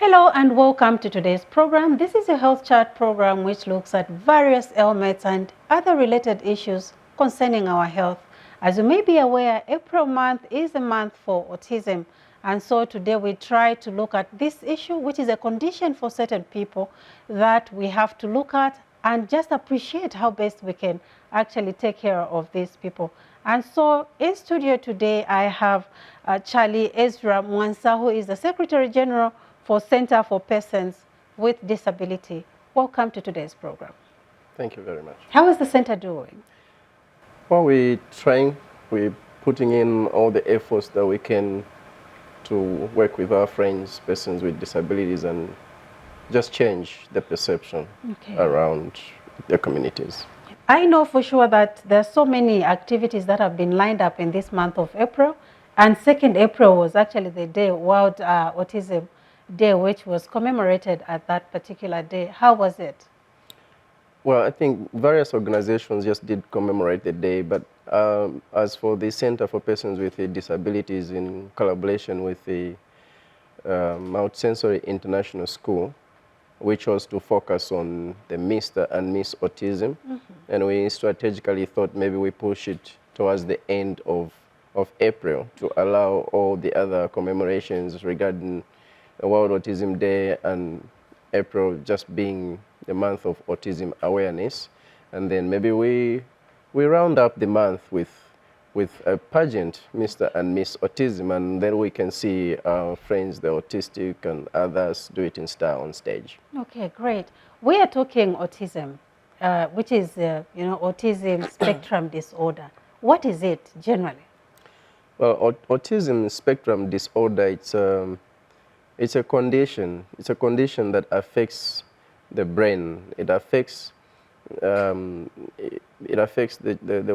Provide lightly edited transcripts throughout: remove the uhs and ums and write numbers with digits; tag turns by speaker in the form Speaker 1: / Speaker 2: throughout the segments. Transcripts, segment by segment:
Speaker 1: Hello and welcome to today's program. This is a health chat program which looks at various ailments and other related issues concerning our health. As you may be aware, April month is a month for autism. And so today we try to look at this issue, which is a condition for certain people that we have to look at and just appreciate how best we can actually take care of these people. And so in studio today, I have Charlie Ezra Mwansa, who is the Secretary General for Center for Persons with Disability. Welcome to today's program.
Speaker 2: Thank you very much.
Speaker 1: How is the center doing?
Speaker 2: Well, we're putting in all the efforts that we can to work with our friends, persons with disabilities, and just change the perception around the communities.
Speaker 1: I know for sure that there are so many activities that have been lined up in this month of April, and 2nd April was actually the day, World Autism Day, which was commemorated at that particular day. How was it?
Speaker 2: Well, I think various organizations just did commemorate the day, but as for the Center for Persons with Disabilities, in collaboration with the Mount Sensory International School, we chose to focus on the Mr. and Miss Autism, and we strategically thought maybe we push it towards the end of April to allow all the other commemorations regarding the World Autism Day and April just being the month of autism awareness. And then maybe we round up the month with a pageant, Mr. and Miss Autism, and then we can see our friends, the autistic and others, do it in style on stage.
Speaker 1: Okay, great. We are talking autism, which is, autism spectrum disorder. What is it generally?
Speaker 2: Well, autism spectrum disorder, it's a condition. It's a condition that affects the brain. It affects the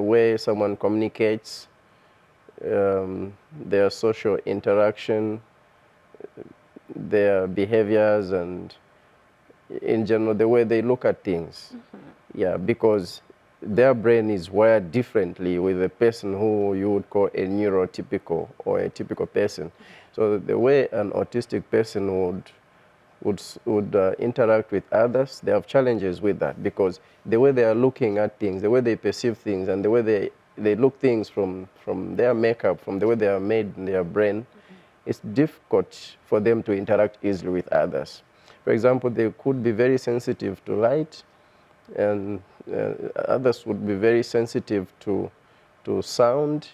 Speaker 2: way someone communicates, their social interaction, their behaviors, and in general the way they look at things. Yeah, because their brain is wired differently with a person who you would call a neurotypical or a typical person. So the way an autistic person would interact with others, they have challenges with that, because the way they are looking at things, the way they perceive things, and the way they look things from their makeup, from the way they are made in their brain, it's difficult for them to interact easily with others. For example, they could be very sensitive to light, and others would be very sensitive to sound,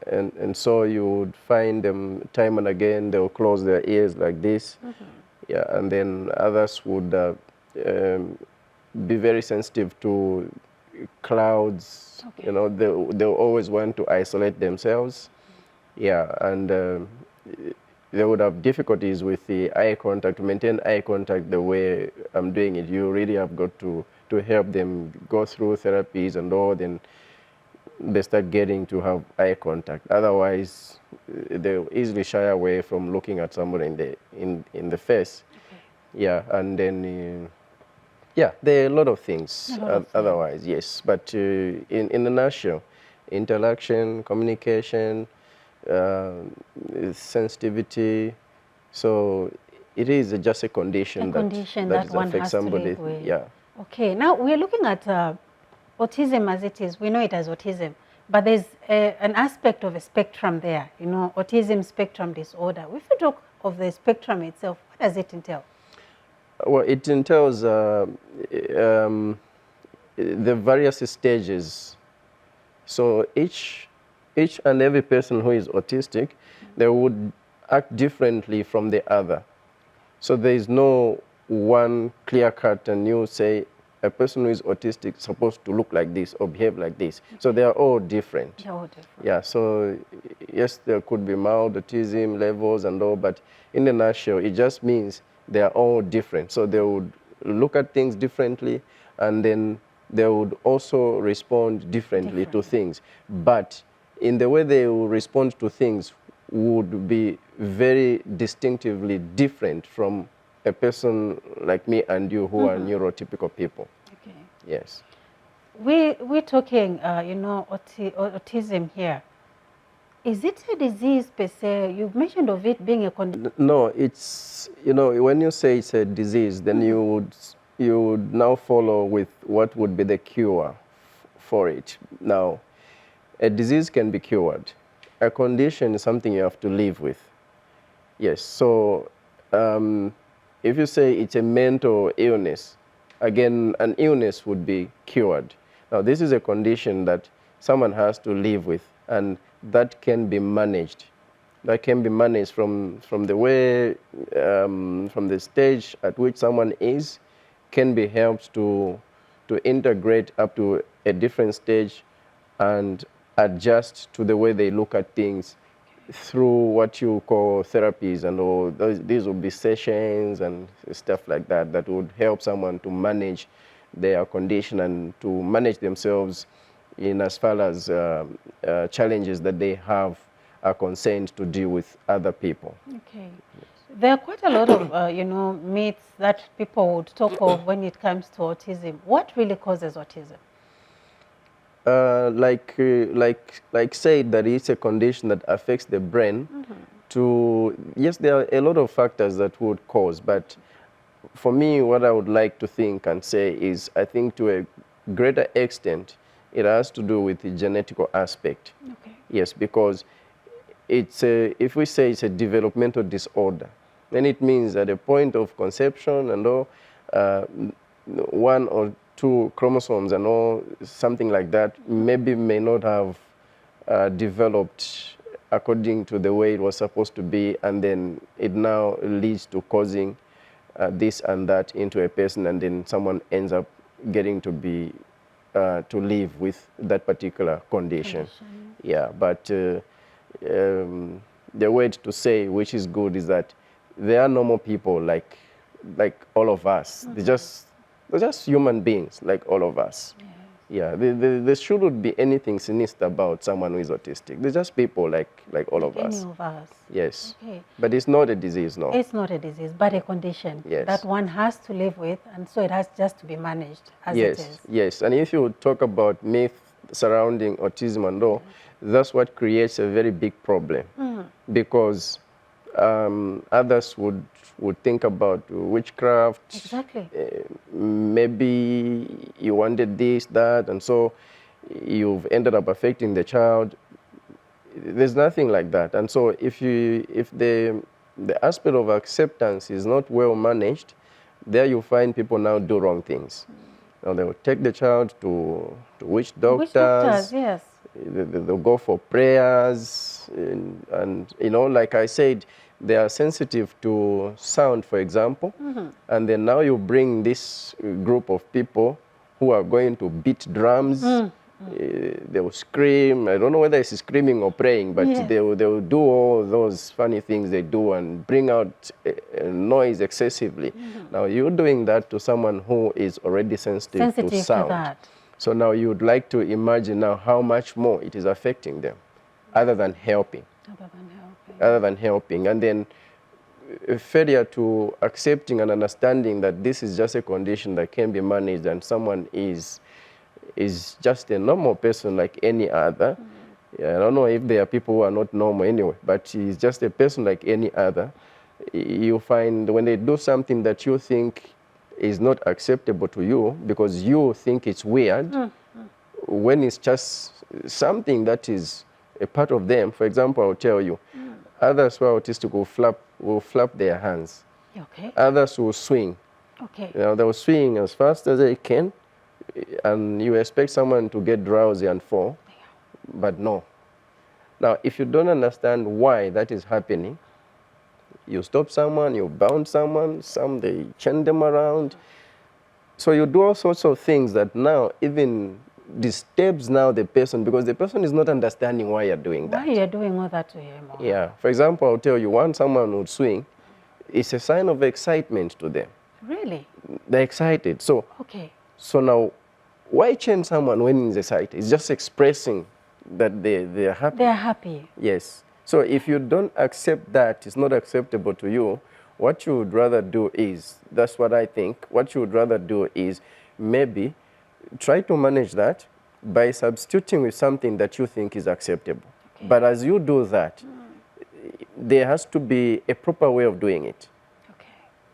Speaker 2: and so you would find them time and again, they'll close their ears like this. Yeah, and then others would be very sensitive to clouds. You know, they'll always want to isolate themselves. Yeah, and they would have difficulties with the eye contact, to maintain eye contact the way I'm doing it. You really have got to help them go through therapies and all, then they start getting to have eye contact. Otherwise, they'll easily shy away from looking at somebody in the face. Yeah, and then yeah, there are a lot of things otherwise. Yes, but in a nutshell, interaction, communication, sensitivity. So it is just a condition that
Speaker 1: one
Speaker 2: affects
Speaker 1: has
Speaker 2: somebody.
Speaker 1: To live with.
Speaker 2: Yeah.
Speaker 1: Okay, now we're looking at autism as it is. We know it as autism, but there's an aspect of a spectrum there, autism spectrum disorder. If you talk of the spectrum itself, what does it entail?
Speaker 2: Well, it entails the various stages. So each and every person who is autistic, they would act differently from the other. So there is no one clear cut, and you say a person who is autistic is supposed to look like this or behave like this. So they are all different.
Speaker 1: They're all different.
Speaker 2: Yeah, so yes, there could be mild autism levels and all, but in a nutshell, it just means they are all different. So they would look at things differently, and then they would also respond differently to things. But in the way they will respond to things would be very distinctively different from a person like me and you who are neurotypical people.
Speaker 1: Okay.
Speaker 2: Yes.
Speaker 1: We're talking, autism here. Is it a disease per se? You've mentioned of it being a condition.
Speaker 2: No, it's, you know, when you say it's a disease, then you would now follow with what would be the cure for it. Now, a disease can be cured. A condition is something you have to live with. Yes, so if you say it's a mental illness, again, an illness would be cured. Now, this is a condition that someone has to live with, and that can be managed. That can be managed from the way, from the stage at which someone is, can be helped to integrate up to a different stage and adjust to the way they look at things through what you call therapies and all. These would be sessions and stuff like that that would help someone to manage their condition and to manage themselves in as far as challenges that they have are concerned to deal with other people.
Speaker 1: Okay. There are quite a lot of, you know, myths that people would talk of when it comes to autism. What really causes autism?
Speaker 2: Like said, that it's a condition that affects the brain. Yes, there are a lot of factors that would cause, but for me, what I would like to think and say is, I think to a greater extent, it has to do with the genetical aspect.
Speaker 1: Okay.
Speaker 2: Yes, because if we say it's a developmental disorder, then it means at the point of conception and all, one or two chromosomes and all, something like that, maybe may not have developed according to the way it was supposed to be, and then it now leads to causing this and that into a person, and then someone ends up getting to be to live with that particular condition. Yeah, but the word to say, which is good, is that they are normal people like all of us. They're just human beings like all of us. Yeah, there shouldn't be anything sinister about someone who is autistic. They're just people like all of us.
Speaker 1: Any of us.
Speaker 2: Yes.
Speaker 1: Okay.
Speaker 2: But it's not a disease, no.
Speaker 1: It's not a disease, but a condition that one has to live with, and so it has just to be managed as it is.
Speaker 2: Yes. And if you talk about myth surrounding autism and all, that's what creates a very big problem, because others would think about witchcraft.
Speaker 1: Exactly.
Speaker 2: Maybe you wanted this, that, and so you've ended up affecting the child. There's nothing like that. And so if the aspect of acceptance is not well managed, there you find people now do wrong things. Now they will take the child to witch doctors.
Speaker 1: Witch doctors, yes.
Speaker 2: They'll go for prayers, and you know, like I said, they are sensitive to sound, for example, and then now you bring this group of people who are going to beat drums. They will scream. I don't know whether it's screaming or praying, but they will do all those funny things they do and bring out noise excessively. Now you're doing that to someone who is already sensitive to sound.
Speaker 1: To that.
Speaker 2: So now you would like to imagine now how much more it is affecting them, other than helping. And then a failure to accepting and understanding that this is just a condition that can be managed, and someone is just a normal person like any other. I don't know if there are people who are not normal anyway, but he's just a person like any other. You find when they do something that you think is not acceptable to you because you think it's weird, when it's just something that is a part of them. For example, I'll tell you, others who are autistic will flap their hands.
Speaker 1: Okay.
Speaker 2: Others will swing.
Speaker 1: Okay.
Speaker 2: You know, they'll swing as fast as they can, and you expect someone to get drowsy and fall, but no. Now, if you don't understand why that is happening, you stop someone, you bounce someone, they chain them around. So you do all sorts of things that now even disturbs now the person, because the person is not understanding why you're doing that.
Speaker 1: Why you're doing all that to him?
Speaker 2: Yeah. For example, I'll tell you, when someone would swing, it's a sign of excitement to them.
Speaker 1: Really?
Speaker 2: They're excited. So, so now, why chain someone when he's excited? It's just expressing that they're happy.
Speaker 1: They're happy.
Speaker 2: Yes. So if you don't accept that, it's not acceptable to you, what you would rather do is, that's what I think, what you would rather do is maybe try to manage that by substituting with something that you think is acceptable. But as you do that, there has to be a proper way of doing it.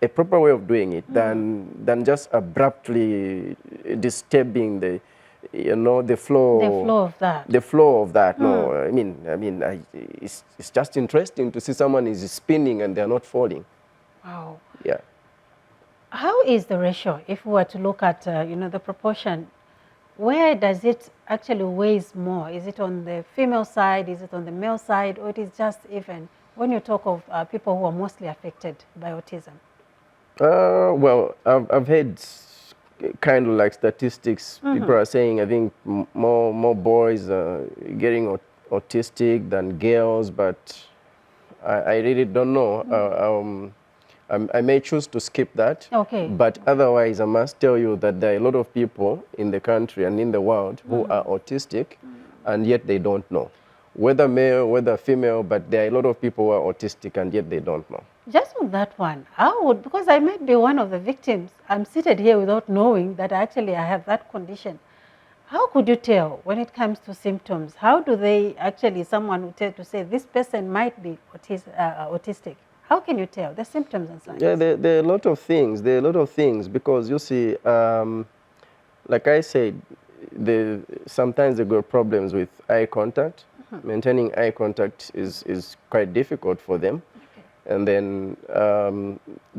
Speaker 2: A proper way of doing it than just abruptly disturbing the, the flow.
Speaker 1: The flow of that.
Speaker 2: The flow of that. No, it's just interesting to see someone is spinning and they're not falling.
Speaker 1: Wow.
Speaker 2: Yeah.
Speaker 1: How is the ratio, if we were to look at, the proportion? Where does it actually weighs more? Is it on the female side? Is it on the male side? Or it is just even when you talk of people who are mostly affected by autism?
Speaker 2: Well, I've heard kind of like statistics. People are saying, I think more boys are getting autistic than girls, but I really don't know. I may choose to skip that.
Speaker 1: Okay.
Speaker 2: But otherwise, I must tell you that there are a lot of people in the country and in the world who are autistic, and yet they don't know. Whether male, whether female, but there are a lot of people who are autistic and yet they don't know.
Speaker 1: Just on that one, because I might be one of the victims, I'm seated here without knowing that I have that condition. How could you tell when it comes to symptoms? How do they actually, someone would tell to say this person might be autistic? How can you tell the symptoms and signs?
Speaker 2: Yeah, there are a lot of things. There are a lot of things because you see, like I said, sometimes they got problems with eye contact. Maintaining eye contact is quite difficult for them. And then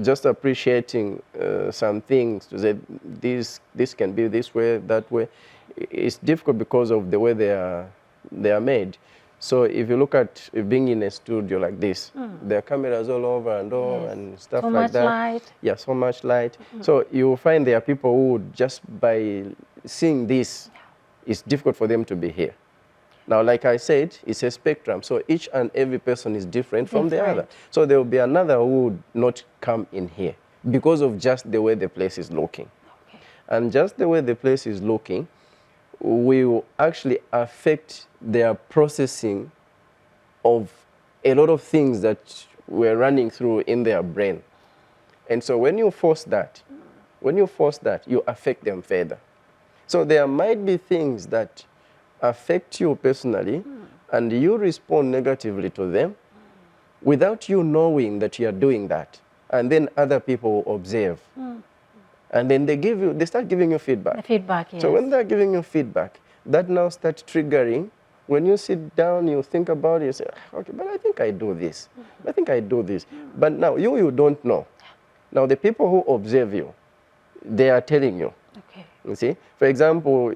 Speaker 2: just appreciating some things to say this can be this way, that way. It's difficult because of the way they are made. So if you look at being in a studio like this, there are cameras all over and all and stuff
Speaker 1: so
Speaker 2: like that.
Speaker 1: So much light.
Speaker 2: Yeah, so much light. So you will find there are people who just by seeing this, it's difficult for them to be here. Now, like I said, it's a spectrum. So each and every person is different from the other. So there will be another who would not come in here because of just the way the place is looking. And just the way the place is looking will actually affect their processing of a lot of things that we're running through in their brain. And so when you force that, you affect them further. So there might be things that affect you personally and you respond negatively to them without you knowing that you are doing that. And then other people observe. And then they start giving you feedback.
Speaker 1: The feedback, yes.
Speaker 2: So when they're giving you feedback, that now starts triggering. When you sit down, you think about it, you say, okay, but I think I do this. I think I do this. But now you don't know. Now the people who observe you, they are telling you.
Speaker 1: Okay.
Speaker 2: You see? For example,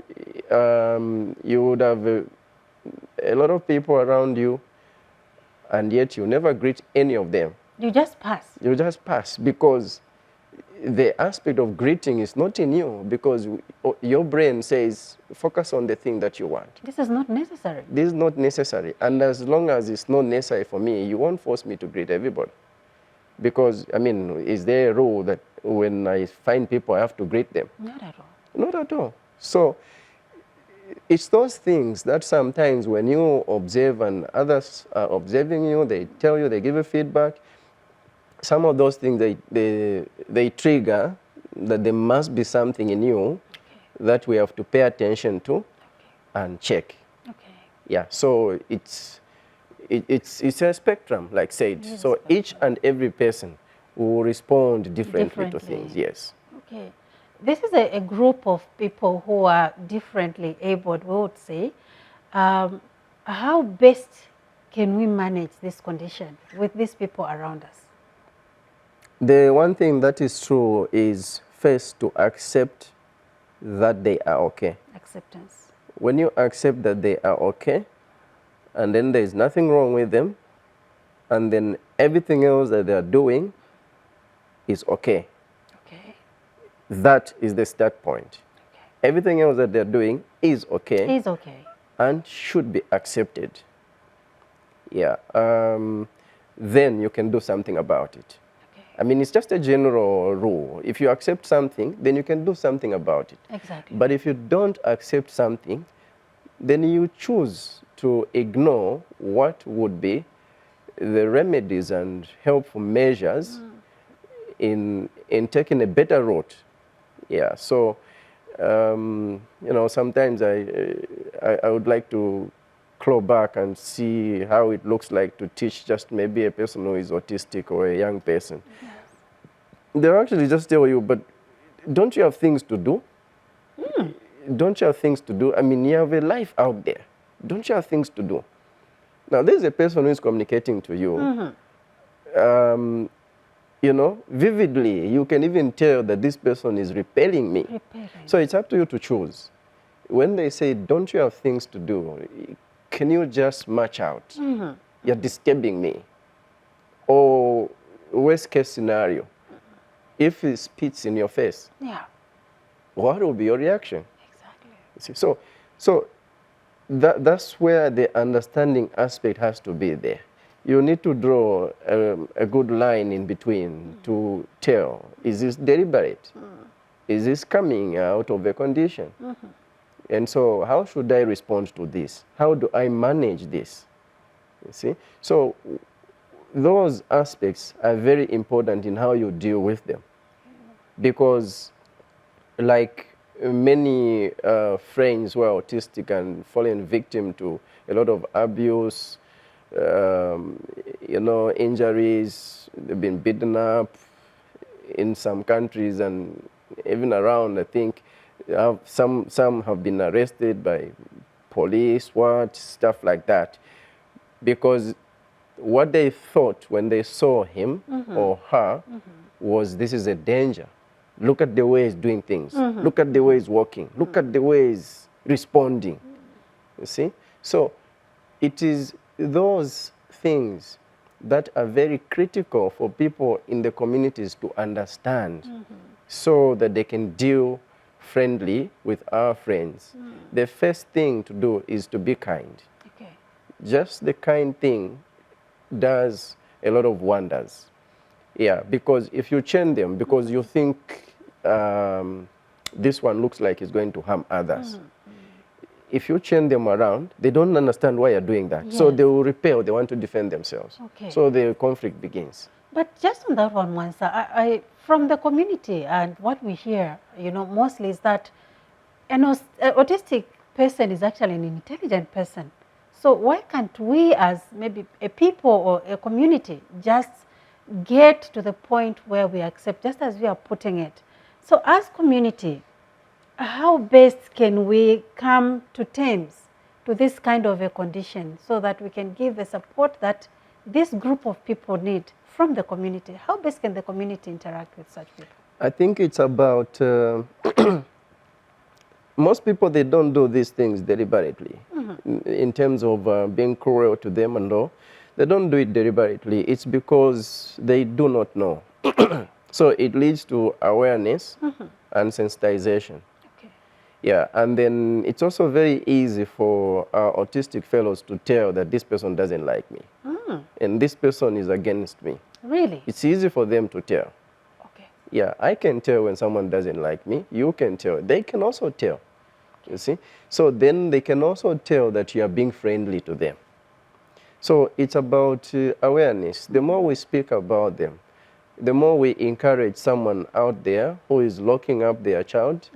Speaker 2: you would have a lot of people around you, and yet you never greet any of them.
Speaker 1: You just pass.
Speaker 2: You just pass because the aspect of greeting is not in you because your brain says, focus on the thing that you want.
Speaker 1: This is not necessary.
Speaker 2: This is not necessary. And as long as it's not necessary for me, you won't force me to greet everybody. Because, I mean, is there a rule that when I find people, I have to greet them?
Speaker 1: Not at all.
Speaker 2: Not at all. So it's those things that sometimes when you observe and others are observing you, they tell you, they give you feedback. Some of those things, they trigger that there must be something in you that we have to pay attention to and check. Okay. Yeah, so it's a spectrum, like said. Yes, so each and every person will respond differently to things, yes.
Speaker 1: Okay. This is a group of people who are differently abled, we would say. How best can we manage this condition with these people around us?
Speaker 2: The one thing that is true is first to accept that they are okay.
Speaker 1: Acceptance.
Speaker 2: When you accept that they are okay, and then there's nothing wrong with them, and then everything else that they are doing is okay. Okay. That is the start point. Okay. Everything else that they're doing is okay.
Speaker 1: Is okay.
Speaker 2: And should be accepted. Yeah. Then you can do something about it. I mean, it's just a general rule. If you accept something, then you can do something about it.
Speaker 1: Exactly.
Speaker 2: But if you don't accept something, then you choose to ignore what would be the remedies and helpful measures in taking a better route. Yeah, so, you know, sometimes I would like to claw back and see how it looks like to teach just maybe a person who is autistic or a young person.
Speaker 1: Yes.
Speaker 2: They'll actually just tell you, but don't you have things to do? Don't you have things to do? I mean, you have a life out there. Don't you have things to do? Now, there's a person who is communicating to you. You know, vividly, you can even tell that this person is repelling me. So it's up to you to choose. When they say, don't you have things to do, can you just march out? You're disturbing me. Or worst case scenario, if he spits in your face, what will be your reaction?
Speaker 1: Exactly.
Speaker 2: See, so that's where the understanding aspect has to be there. You need to draw a good line in between to tell, is this deliberate? Is this coming out of a condition? And so how should I respond to this? How do I manage this? You see? So those aspects are very important in how you deal with them. Because like many friends who are autistic and fallen victim to a lot of abuse, you know, injuries, they've been beaten up in some countries and even around, I think, some have been arrested by police, stuff like that. Because what they thought when they saw him or her was, this is a danger. Look at the way he's doing things. Look at the way he's walking. Look at the way he's responding. You see? So it is those things that are very critical for people in the communities to understand so that they can deal friendly with our friends. The first thing to do is to be kind.
Speaker 1: Okay.
Speaker 2: Just the kind thing does a lot of wonders. Yeah, because if you chain them, because you think this one looks like it's going to harm others, if you chain them around, they don't understand why you're doing that.
Speaker 1: Yes.
Speaker 2: So they will repel, they want to defend themselves.
Speaker 1: Okay.
Speaker 2: So the conflict begins.
Speaker 1: But just on that one, Mansa, I from the community and what we hear, you know, mostly is that an autistic person is actually an intelligent person. So why can't we as maybe a people or a community just get to the point where we accept, just as we are putting it? So as community, how best can we come to terms to this kind of a condition so that we can give the support that this group of people need from the community? How best can the community interact with such people?
Speaker 2: I think it's about, most people, they don't do these things deliberately in terms of being cruel to them and all. They don't do it deliberately. It's because they do not know. So it leads to awareness and sensitization. Yeah, and then it's also very easy for our autistic fellows to tell that this person doesn't like me. And this person is against me.
Speaker 1: Really?
Speaker 2: It's easy for them to tell.
Speaker 1: Okay.
Speaker 2: Yeah, I can tell when someone doesn't like me. You can tell. They can also tell. You see? So then they can also tell that you are being friendly to them. So it's about awareness. The more we speak about them, the more we encourage someone out there who is locking up their child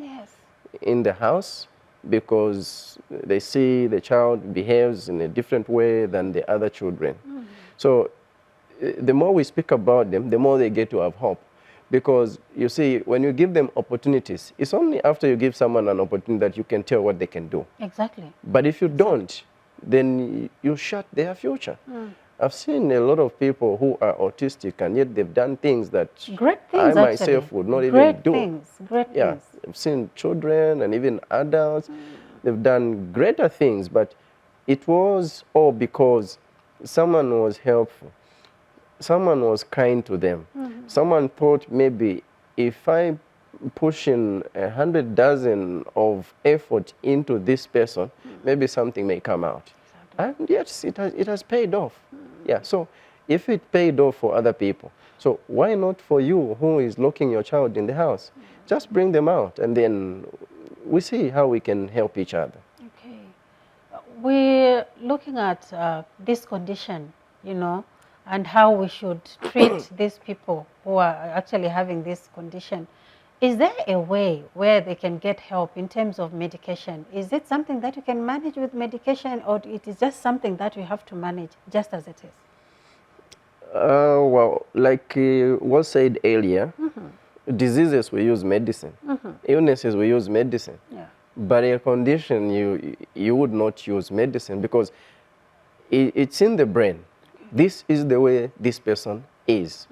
Speaker 2: in the house because they see the child behaves in a different way than the other children. So the more we speak about them, the more they get to have hope. Because you see, when you give them opportunities, it's only after you give someone an opportunity that you can tell what they can do.
Speaker 1: Exactly.
Speaker 2: But if you don't, then you shut their future. I've seen a lot of people who are autistic and yet they've done things that I myself would not even do.
Speaker 1: Great things.
Speaker 2: I've seen children and even adults, they've done greater things, but it was all because someone was helpful. Someone was kind to them. Someone thought maybe if I push in 100,000 of effort into this person, maybe something may come out. And yes, it has paid off. Yeah, so if it paid off for other people, so why not for you who is locking your child in the house? Just bring them out and then we see how we can help each other.
Speaker 1: Okay. We're looking at this condition, you know, and how we should treat these people who are actually having this condition. Is there a way where they can get help in terms of medication? Is it something that you can manage with medication, or it is just something that you have to manage just as it is?
Speaker 2: Well, like was said earlier, diseases we use medicine, illnesses we use medicine.
Speaker 1: Yeah.
Speaker 2: But a condition you would not use medicine because it's in the brain. This is the way this person is.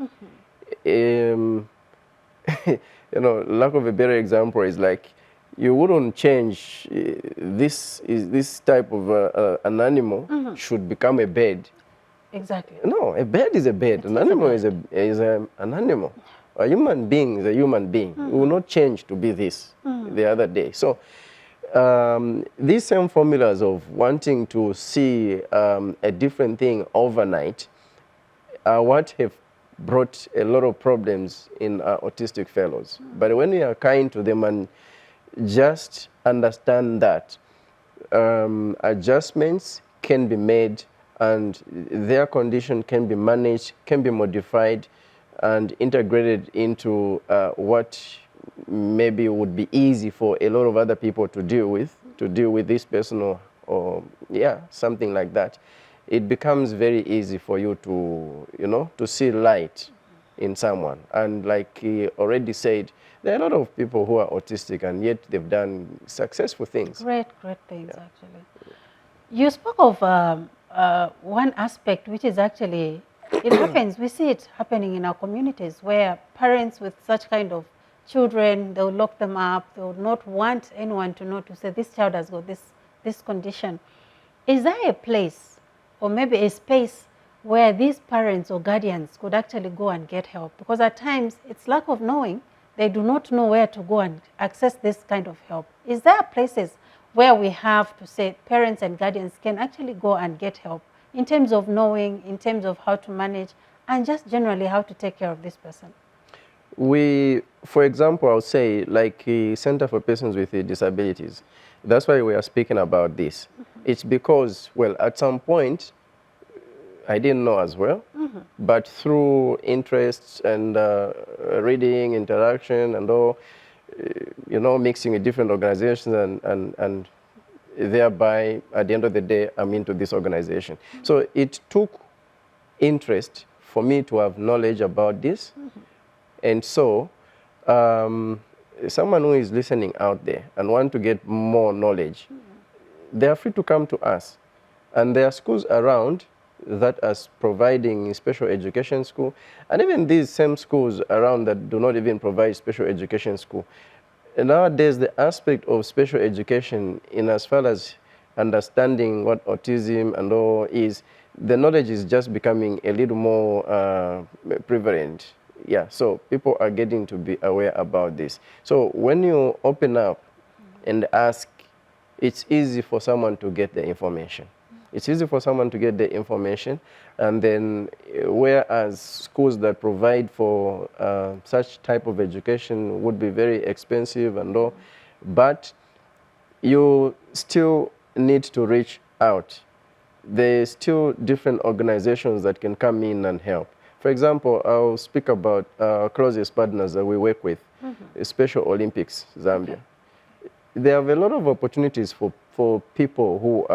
Speaker 2: You know, lack of a better example is like you wouldn't change this type of an animal should become a bird.
Speaker 1: Exactly.
Speaker 2: No, a bird is a bird.
Speaker 1: It
Speaker 2: An
Speaker 1: is a
Speaker 2: animal
Speaker 1: bird.
Speaker 2: is an animal. A human being is a human being. It will not change to be this the other day. So these same formulas of wanting to see a different thing overnight are what have brought a lot of problems in our autistic fellows. But when we are kind to them and just understand that adjustments can be made and their condition can be managed, can be modified and integrated into what maybe would be easy for a lot of other people to deal with this person or yeah, something like that. It becomes very easy for you to, you know, to see light in someone. And like he already said, there are a lot of people who are autistic and yet they've done successful things.
Speaker 1: Great things, actually. You spoke of one aspect, which is actually, it happens, we see it happening in our communities where parents with such kind of children, they'll lock them up, they will not want anyone to know, to say this child has got this condition. Is there a place or maybe a space where these parents or guardians could actually go and get help? Because at times it's lack of knowing. They do not know where to go and access this kind of help. Is there places where we have to say parents and guardians can actually go and get help in terms of knowing, in terms of how to manage, and just generally how to take care of this person?
Speaker 2: We, for example, I'll say like the Center for Persons with Disabilities. That's why we are speaking about this. It's because, well, at some point, I didn't know as well, but through interests and reading, interaction, and all, you know, mixing with different organizations and thereby, at the end of the day, I'm into this organization. So it took interest for me to have knowledge about this. And so someone who is listening out there and want to get more knowledge, they are free to come to us. And there are schools around that are providing special education school, and even these same schools around that do not even provide special education school. And nowadays, the aspect of special education in as far as understanding what autism and all is, the knowledge is just becoming a little more prevalent. Yeah, so people are getting to be aware about this. So when you open up and ask, it's easy for someone to get the information. It's easy for someone to get the information, and then whereas schools that provide for such type of education would be very expensive and all, but you still need to reach out. There's still different organizations that can come in and help. For example, I'll speak about our closest partners that we work with, Special Olympics Zambia. Okay. They have a lot of opportunities for people who,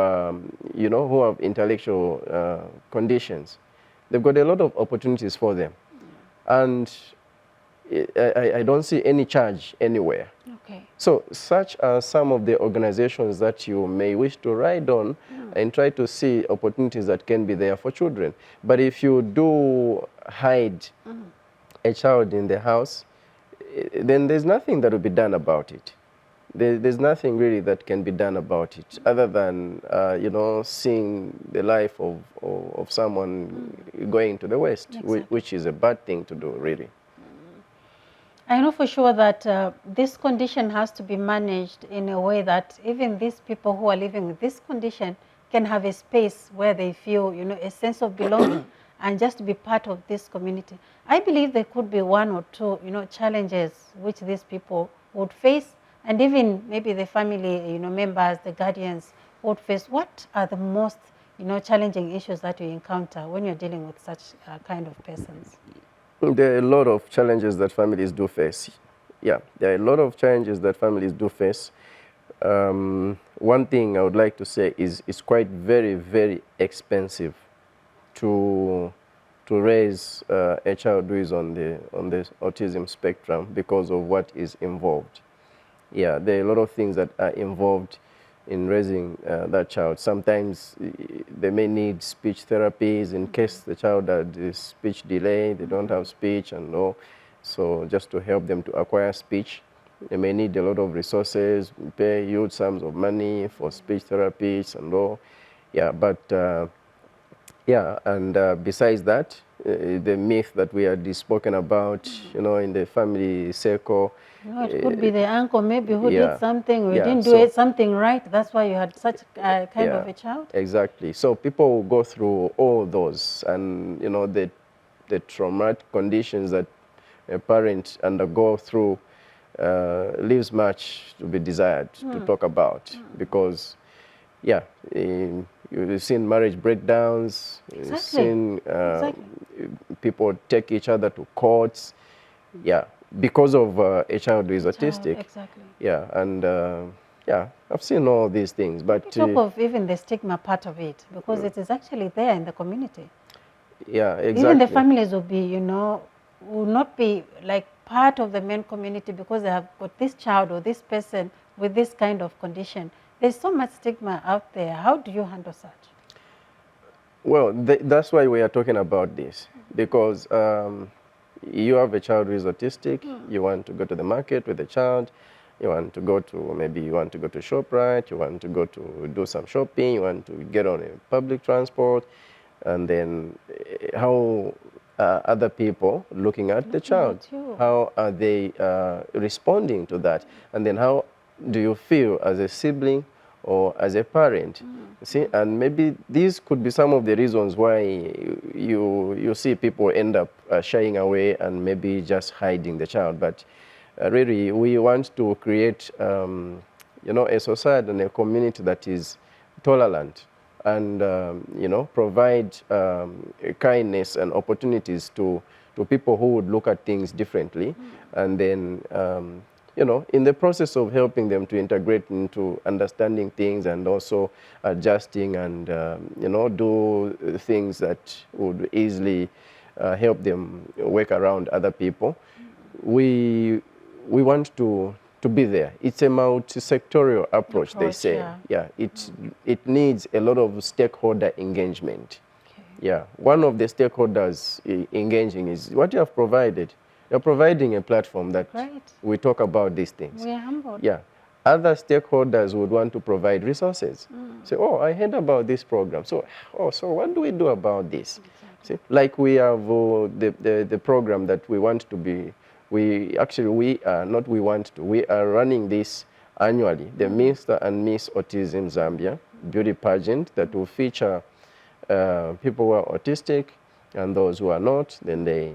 Speaker 2: you know, who have intellectual conditions. They've got a lot of opportunities for them. And I don't see any charge anywhere.
Speaker 1: Okay.
Speaker 2: So such are some of the organizations that you may wish to ride on and try to see opportunities that can be there for children. But if you do hide a child in the house, then there's nothing that will be done about it. There's nothing really that can be done about it other than, you know, seeing the life of someone going to the West,
Speaker 1: Exactly.
Speaker 2: which is a bad thing to do, really.
Speaker 1: I know for sure that this condition has to be managed in a way that even these people who are living with this condition can have a space where they feel, you know, a sense of belonging and just be part of this community. I believe there could be one or two, you know, challenges which these people would face, and even maybe the family, you know, members, the guardians would face. What are the most, you know, challenging issues that you encounter when you're dealing with such kind of persons?
Speaker 2: There are a lot of challenges that families do face. yeah, there are a lot of challenges that families do face. One thing I would like to say is it's quite very, very expensive to raise a child who is on the autism spectrum because of what is involved. Yeah, there are a lot of things that are involved in raising that child. Sometimes they may need speech therapies in case the child had a speech delay, they don't have speech and all. So just to help them to acquire speech, they may need a lot of resources, pay huge sums of money for speech therapies and all. Yeah, but yeah, and besides that, the myth that we had spoken about, you know, in the family circle.
Speaker 1: No, it could be the uncle maybe who
Speaker 2: Yeah,
Speaker 1: did something, or
Speaker 2: yeah,
Speaker 1: didn't do
Speaker 2: so
Speaker 1: it something right. That's why you had such kind of
Speaker 2: yeah,
Speaker 1: a child.
Speaker 2: exactly. So people will go through all those, and you know, the traumatic conditions that a parent undergo through leaves much to be desired to talk about, because yeah, you've seen marriage breakdowns, you've
Speaker 1: Exactly.
Speaker 2: seen
Speaker 1: Exactly.
Speaker 2: people take each other to courts, yeah, because of a child who is autistic.
Speaker 1: Exactly.
Speaker 2: Yeah, and yeah, I've seen all these things, but
Speaker 1: We talk of even the stigma part of it, because it is actually there in the community.
Speaker 2: yeah, exactly.
Speaker 1: Even the families will be, you know, will not be like part of the main community because they have got this child or this person with this kind of condition. There's so much stigma out there. How do you handle such?
Speaker 2: Well, that's why we are talking about this, because you have a child who is autistic, you want to go to the market with the child, you want to go to, maybe you want to go to ShopRite, you want to go to do some shopping, you want to get on a public transport, and then how are other people looking at the child? How are they responding to that? And then how do you feel as a sibling or as a parent? See, and maybe these could be some of the reasons why you see people end up shying away and maybe just hiding the child. But really, we want to create, you know, a society and a community that is tolerant and you know, provide kindness and opportunities to people who would look at things differently, and then you know, in the process of helping them to integrate into understanding things and also adjusting and you know, do things that would easily help them work around other people. We want to be there. It's a multi-sectorial approach, they say. Yeah, it needs a lot of stakeholder engagement. Yeah, one of the stakeholders engaging is what you have provided. You're providing a platform that we talk about these things.
Speaker 1: We are humbled.
Speaker 2: Yeah, other stakeholders would want to provide resources. Say, oh, I heard about this program. So, oh, so what do we do about this? See, like we have the program that we want to be. We are not. We want to. We are running this annually. The Mr. and Miss Autism Zambia beauty pageant that will feature people who are autistic and those who are not. Then they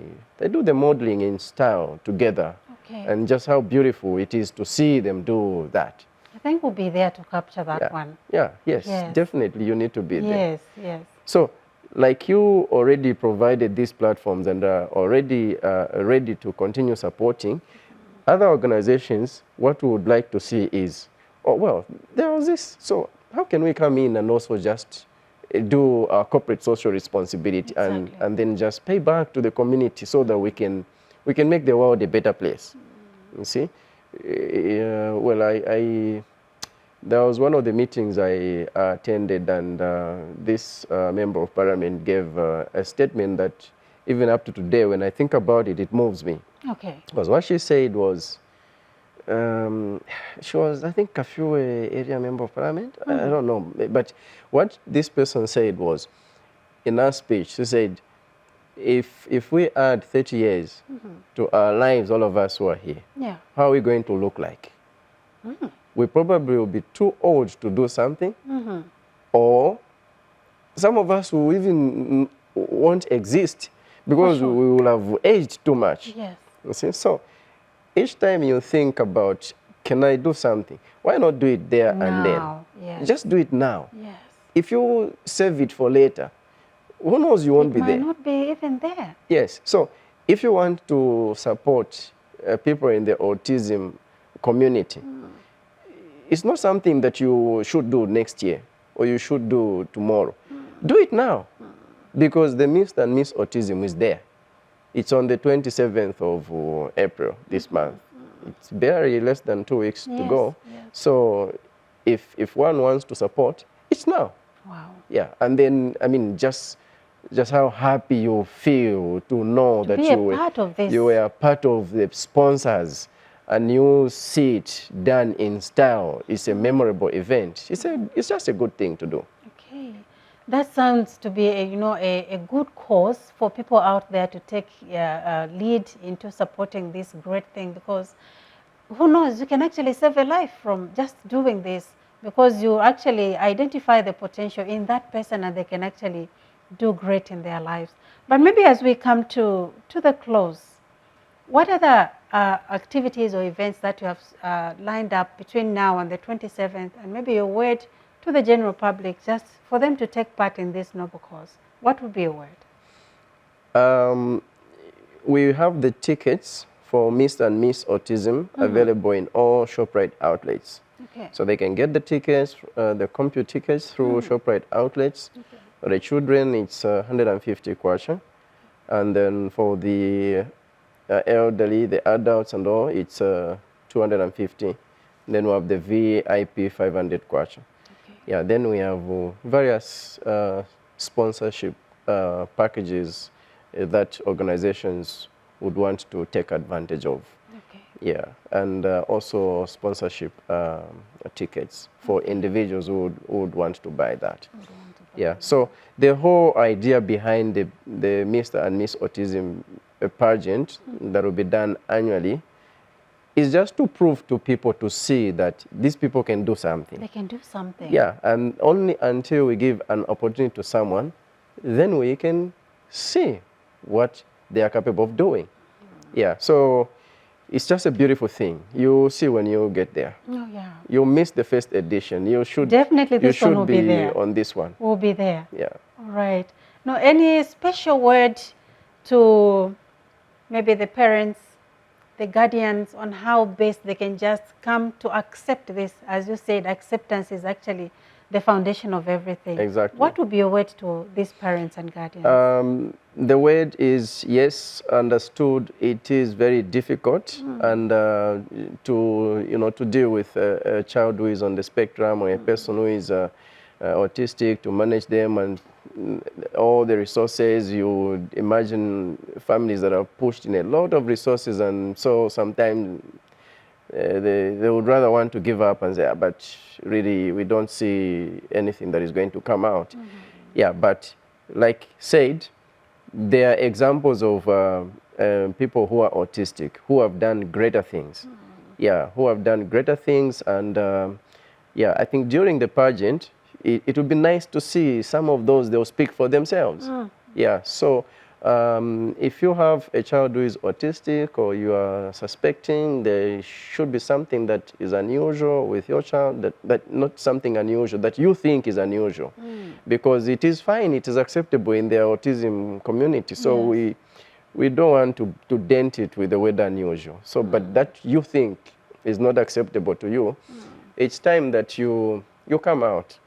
Speaker 2: do the modeling in style together. And just how beautiful it is to see them do that.
Speaker 1: I think we'll be there to capture that one.
Speaker 2: Yeah, yes, definitely you need to be there.
Speaker 1: Yes.
Speaker 2: So, like you already provided these platforms and are already ready to continue supporting, other organizations, what we would like to see is, oh, well, there was this, so how can we come in and also just do our corporate social responsibility and then just pay back to the community so that we can make the world a better place. You see? Well, there was one of the meetings I attended, and this member of parliament gave a statement that even up to today, when I think about it, it moves me. Because what she said was, she was, I think, a few area member of parliament. I don't know. But what this person said was, in her speech, she said, if we add 30 years to our lives, all of us who are here, how are we going to look like? We probably will be too old to do something, or some of us will even won't exist because we will have aged too much. You see? So each time you think about, can I do something? Why not do it there and then? Just do it now. If you save it for later, who knows, you won't be there. It might
Speaker 1: not be even there.
Speaker 2: Yes. So if you want to support people in the autism community, it's not something that you should do next year or you should do tomorrow. Do it now, because the Mr. and Miss Autism is there. It's on the 27th of April this month. It's barely less than 2 weeks to go.
Speaker 1: Yes.
Speaker 2: So if one wants to support, it's now.
Speaker 1: Wow.
Speaker 2: Yeah, and then, I mean, just how happy you feel to know that
Speaker 1: you were part of this.
Speaker 2: You were part of the sponsors, and you see it done in style. It's a memorable event. It's just a good thing to do.
Speaker 1: Okay, that sounds to be a good cause for people out there to take lead into supporting this great thing, because who knows, you can actually save a life from just doing this, because you actually identify the potential in that person and they can actually do great in their lives. But maybe as we come to the close, what other activities or events that you have lined up between now and the 27th, and maybe a word to the general public just for them to take part in this noble cause? What would be a word?
Speaker 2: We have the tickets for Mr. and Miss Autism available in all ShopRite outlets.
Speaker 1: Okay.
Speaker 2: So they can get the tickets, the compute tickets through ShopRite outlets.
Speaker 1: Okay.
Speaker 2: For the children, it's 150 kwacha. And then for the elderly, the adults and all, it's 250. Then we have the VIP 500 kwacha. Okay. Yeah, then we have various sponsorship packages that organizations would want to take advantage of. Okay. Yeah, and also sponsorship tickets for individuals who would want to buy that. Yeah, so the whole idea behind the Mr. and Miss Autism pageant that will be done annually is just to prove to people, to see that these people can do something.
Speaker 1: They can do something.
Speaker 2: Yeah, and only until we give an opportunity to someone, then we can see what they are capable of doing. Yeah, so it's just a beautiful thing. You'll see when you get there.
Speaker 1: Oh, yeah.
Speaker 2: You'll miss the first edition. You should
Speaker 1: definitely this one will be there.
Speaker 2: On this one.
Speaker 1: We'll be there.
Speaker 2: Yeah.
Speaker 1: All right. Now, any special word to maybe the parents, the guardians, on how best they can just come to accept this? As you said, acceptance is actually the foundation of everything.
Speaker 2: Exactly.
Speaker 1: What would be your word to these parents and guardians?
Speaker 2: The word is, yes, understood. It is very difficult, and to deal with a child who is on the spectrum, or a person who is autistic, to manage them and all the resources. You would imagine families that are pushed in a lot of resources, and so sometimes they would rather want to give up and say, but really we don't see anything that is going to come out. Yeah, but like said, there are examples of people who are autistic who have done greater things. Yeah, who have done greater things, and yeah, I think during the pageant, it would be nice to see some of those. They'll speak for themselves. Yeah, so if you have a child who is autistic, or you are suspecting there should be something that is unusual with your child, that not something unusual that you think is unusual, because it is fine, it is acceptable in the autism community. So yes, we don't want to dent it with the word unusual. So, but that you think is not acceptable to you, it's time that you come out.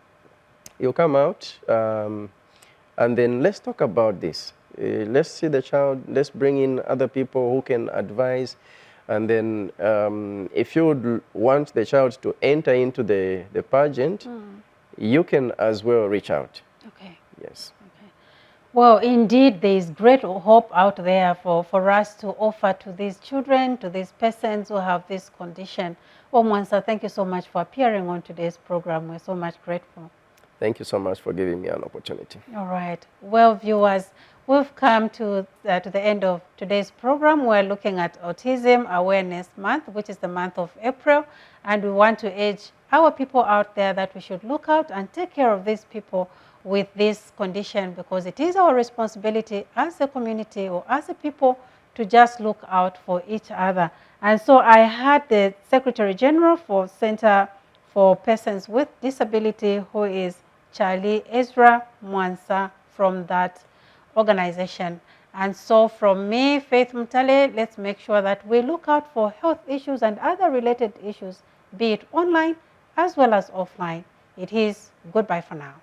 Speaker 2: You come out, and then let's talk about this. Let's see the child, let's bring in other people who can advise, and then if you would want the child to enter into the pageant, you can as well reach out. Okay. Yes.
Speaker 1: Okay. Well, indeed, there is great hope out there for us to offer to these children, to these persons who have this condition. Well, Mwansa, thank you so much for appearing on today's program. We're so much grateful.
Speaker 2: Thank you so much for giving me an opportunity.
Speaker 1: All right. Well, viewers, we've come to the end of today's program. We're looking at Autism Awareness Month, which is the month of April. And we want to urge our people out there that we should look out and take care of these people with this condition, because it is our responsibility as a community or as a people to just look out for each other. And so I had the Secretary General for Center for Persons with Disability, who is Charlie Ezra Mwansa, from that organization. And so from me, Faith Mutale, let's make sure that we look out for health issues and other related issues, be it online as well as offline. It is goodbye for now.